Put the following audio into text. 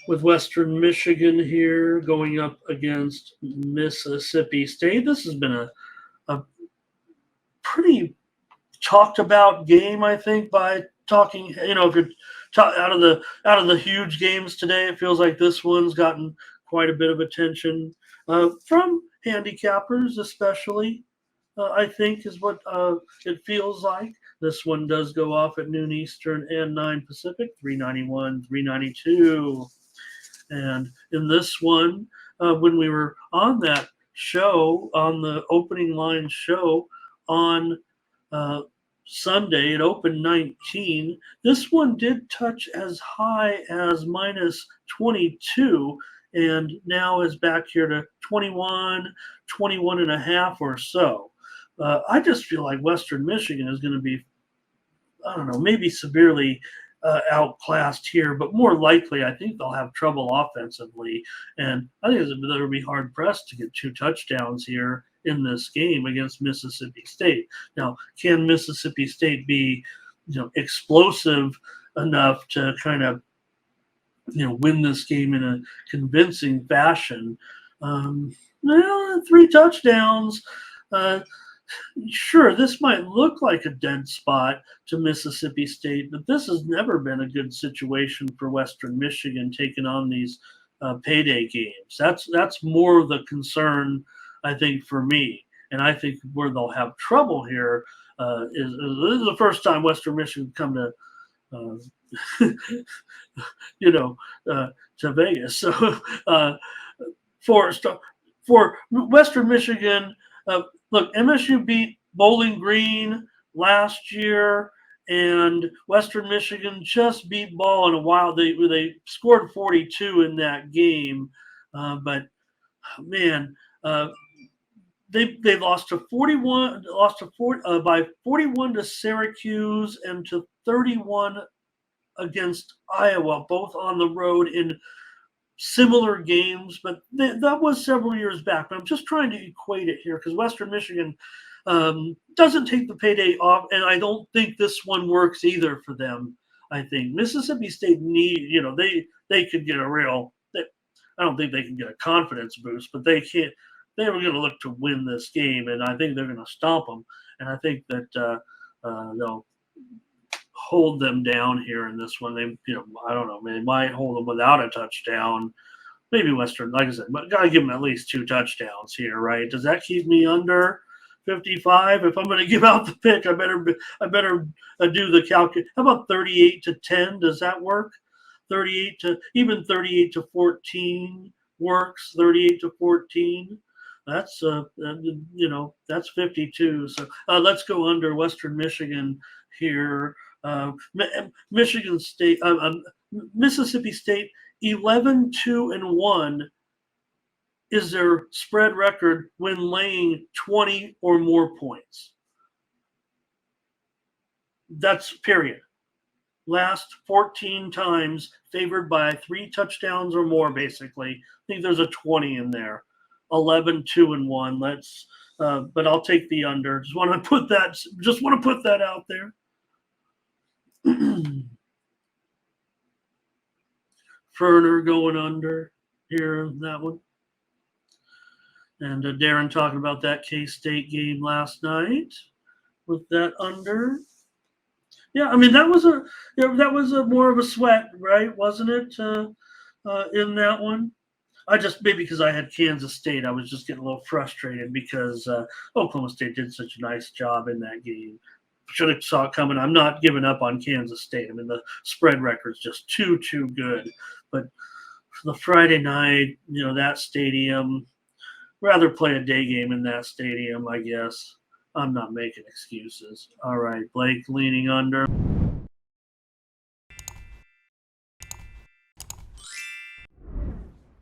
with Western Michigan here going up against Mississippi State. This has been a pretty talked about game, I think, by talking. If you're out of the huge games today, it feels like this one's gotten quite a bit of attention from handicappers, especially. I think is what it feels like. This one does go off at noon Eastern and 9 Pacific, 391, 392. And in this one, when we were on that show, on the opening line show on uh, Sunday, it opened 19. This one did touch as high as minus 22 and now is back here to 21, 21 and a half or so. I just feel like Western Michigan is going to be, I don't know, maybe severely outclassed here, but more likely, I think they'll have trouble offensively. And I think they'll be hard pressed to get 2 touchdowns here in this game against Mississippi State. Now, can Mississippi State be, explosive enough to kind of, win this game in a convincing fashion? 3 touchdowns. Sure, this might look like a dead spot to Mississippi State, but this has never been a good situation for Western Michigan taking on these payday games. That's more the concern, I think, for me. And I think where they'll have trouble here is this is the first time Western Michigan come to, to Vegas. So for Western Michigan. Look, MSU beat Bowling Green last year, and Western Michigan just beat Ball in a while. They scored 42 in that game, but man, they lost to 41, by 41 to Syracuse and to 31 against Iowa, both on the road in similar games, but that was several years back. But I'm just trying to equate it here because Western Michigan doesn't take the payday off, and I don't think this one works either for them. I think Mississippi State they could get a real. I don't think they can get a confidence boost, but they can't. They were going to look to win this game, and I think they're going to stomp them. And I think that they'll hold them down here in this one. I don't know. They might hold them without a touchdown. Maybe Western, like I said, but gotta give them at least 2 touchdowns here, right? Does that keep me under 55? If I'm going to give out the pick, I better do the calculation. How about 38-10? Does that work? 38 to 14 works. 38-14. That's that's 52. So let's go under Western Michigan here. Michigan State, Mississippi State, 11-2-1 is their spread record when laying 20 or more points. That's period. Last 14 times favored by 3 touchdowns or more, basically. I think there's a 20 in there. 11-2-1. Let's, but I'll take the under. Just want to put that out there. Ferner going under here in that one. And Darren talking about that K-State game last night with that under. Yeah, I mean that was a more of a sweat, right? Wasn't it? In that one, I just maybe because I had Kansas State, I was just getting a little frustrated because Oklahoma State did such a nice job in that game. Should have saw it coming. I'm not giving up on Kansas State. I mean, the spread record's just too good. But for the Friday night, that stadium, rather play a day game in that stadium, I guess. I'm not making excuses. All right, Blake leaning under.